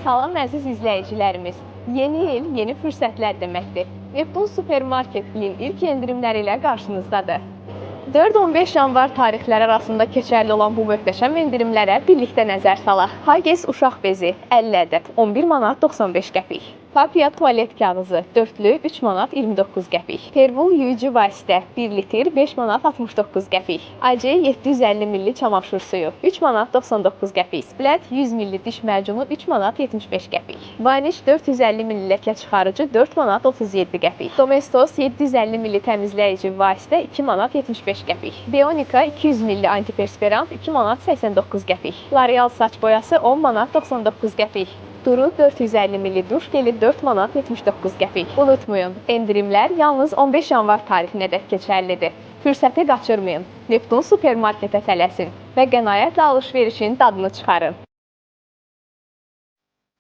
Salam əziz izləyicilərimiz. Yeni il, yeni fürsətlər deməkdir. Neptun Supermarketinin ilk endirimləri ilə qarşınızdadır. 4-15 yanvar tarixləri arasında keçərli olan bu möhtəşəm endirimlərə birlikdə nəzər salaq. Huggies uşaq bezi 50 ədəd 11 manat 95 qəpik. Papia tualet kağızı dörtlü 3 manat 29 qəpik. Pervul yuyucu vasitə 1 litr 5 manat 69 qəpik. AC 750 ml çamaşır suyu 3 manat 99 qəpik. Splat 100 ml diş macunu 3 manat 75 qəpik. Vanish 450 ml ləkə çıxarıcı 4 manat 37 qəpik. Domestos 750 ml təmizləyici vasitə 2 manat 75 qəpik. Bionika 200 ml antiperspirant 2 manat 89 qəpik. L'Oreal saç boyası 10 manat 99 qəpik. Duru 450 ml duş geli 4 manat 79 qəpik. Unutmayın, endirimlər yalnız 15 yanvar tarixinədək keçərlidir. Fürsəti qaçırmayın. Neptun Supermarketə tələsin və qənaətlə alış-verişin dadını çıxarın.